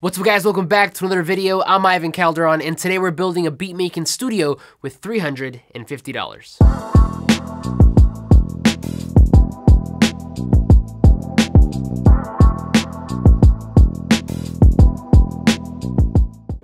What's up guys, welcome back to another video. I'm Ivan Calderon, and today we're building a beat making studio with $350.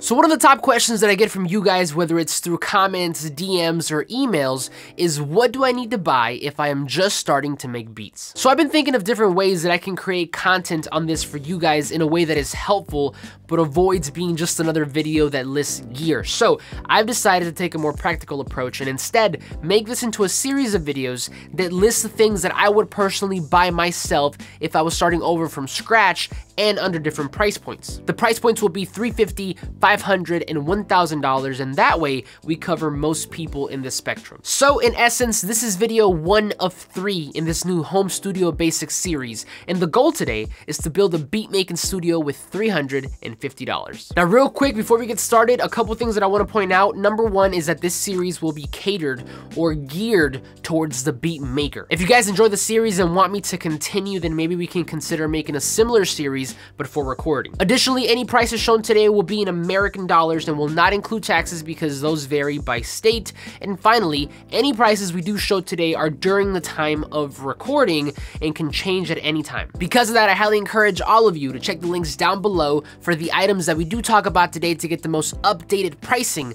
So one of the top questions that I get from you guys, whether it's through comments, DMs, or emails, is what do I need to buy if I am just starting to make beats? So I've been thinking of different ways that I can create content on this for you guys in a way that is helpful, but avoids being just another video that lists gear. So I've decided to take a more practical approach and instead make this into a series of videos that lists the things that I would personally buy myself if I was starting over from scratch and under different price points. The price points will be $350, $500, and $1,000, and that way we cover most people in this spectrum. So in essence, this is video 1 of 3 in this new home studio basics series, and the goal today is to build a beat making studio with $350. Now real quick before we get started, a couple things that I want to point out. Number one is that this series will be catered or geared towards the beat maker. If you guys enjoy the series and want me to continue, then maybe we can consider making a similar series but for recording. Additionally, any prices shown today will be in American dollars and will not include taxes because those vary by state. And finally, any prices we do show today are during the time of recording and can change at any time. Because of that, I highly encourage all of you to check the links down below for the items that we do talk about today to get the most updated pricing.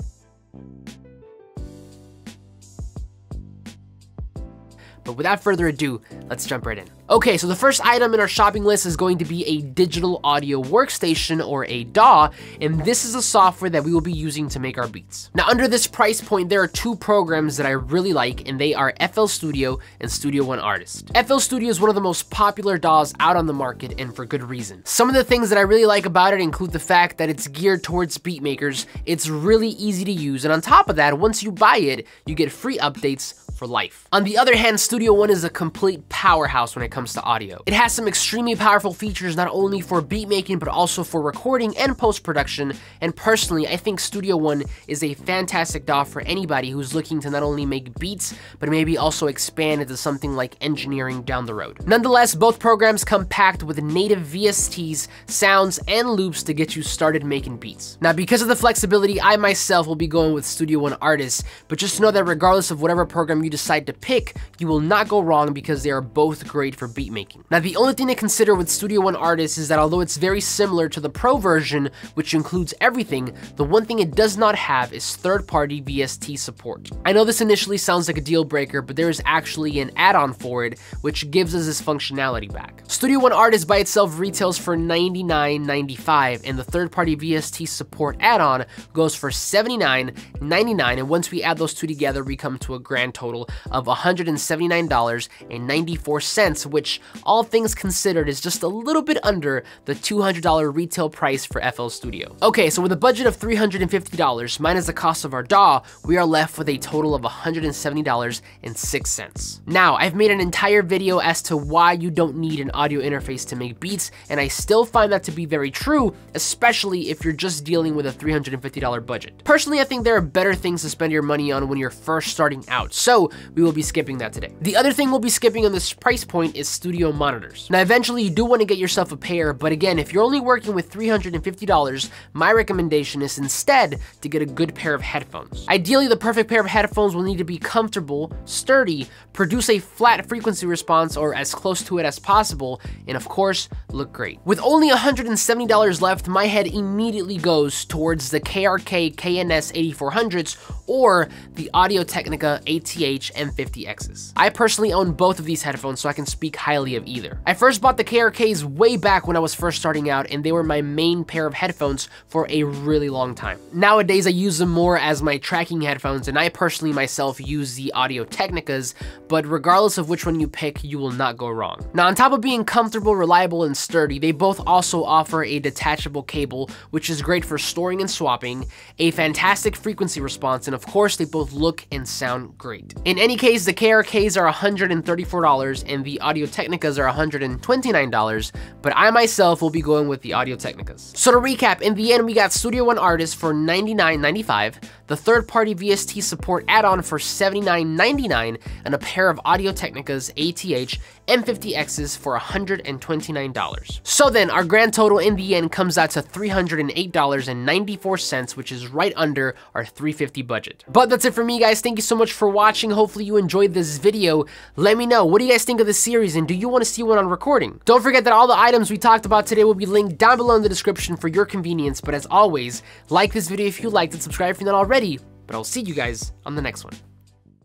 But without further ado, let's jump right in. Okay, so the first item in our shopping list is going to be a digital audio workstation, or a DAW, and this is a software that we will be using to make our beats. Now under this price point, there are two programs that I really like, and they are FL Studio and Studio One Artist. FL Studio is one of the most popular DAWs out on the market, and for good reason. Some of the things that I really like about it include the fact that it's geared towards beat makers, it's really easy to use, and on top of that, once you buy it, you get free updates for life. On the other hand, Studio One is a complete powerhouse when it comes to audio. It has some extremely powerful features not only for beat making but also for recording and post-production, and personally I think Studio One is a fantastic DAW for anybody who's looking to not only make beats but maybe also expand into something like engineering down the road. Nonetheless, both programs come packed with native VSTs, sounds, and loops to get you started making beats. Now because of the flexibility, I myself will be going with Studio One Artist, but just know that regardless of whatever program you decide to pick, you will not go wrong because they are both great for beat making. Now the only thing to consider with Studio One Artist is that although it's very similar to the Pro version, which includes everything, the one thing it does not have is third-party VST support. I know this initially sounds like a deal breaker, but there is actually an add-on for it, which gives us this functionality back. Studio One Artist by itself retails for $99.95, and the third-party VST support add-on goes for $79.99, and once we add those two together, we come to a grand total of $179.94, which all things considered is just a little bit under the $200 retail price for FL Studio. Okay, so with a budget of $350 minus the cost of our DAW, we are left with a total of $170.06. Now, I've made an entire video as to why you don't need an audio interface to make beats, and I still find that to be very true, especially if you're just dealing with a $350 budget. Personally, I think there are better things to spend your money on when you're first starting out, so we will be skipping that today. The other thing we'll be skipping on this price point is studio monitors. Now eventually you do want to get yourself a pair, but again, if you're only working with $350, my recommendation is instead to get a good pair of headphones. Ideally, the perfect pair of headphones will need to be comfortable, sturdy, produce a flat frequency response or as close to it as possible, and of course, look great. With only $170 left, my head immediately goes towards the KRK KNS 8400s or the Audio-Technica ATH M50Xs. I personally own both of these headphones, so I can speak highly of either. I first bought the KRKs way back when I was first starting out, and they were my main pair of headphones for a really long time. Nowadays, I use them more as my tracking headphones, and I personally myself use the Audio-Technicas, but regardless of which one you pick, you will not go wrong. Now, on top of being comfortable, reliable, and sturdy, they both also offer a detachable cable, which is great for storing and swapping, a fantastic frequency response, and of course, they both look and sound great. In any case, the KRKs are $134 and the Audio Audio-Technicas are $129, but I myself will be going with the Audio-Technicas. So to recap, in the end we got Studio One Artist for $99.95, the third-party VST support add-on for $79.99, and a pair of Audio-Technicas ATH M50Xs for $129. So then, our grand total in the end comes out to $308.94, which is right under our $350 budget. But that's it for me, guys. Thank you so much for watching. Hopefully you enjoyed this video. Let me know, what do you guys think of this series, and do you want to see one on recording? Don't forget that all the items we talked about today will be linked down below in the description for your convenience, but as always, like this video if you liked it, subscribe if you're not already, but I'll see you guys on the next one.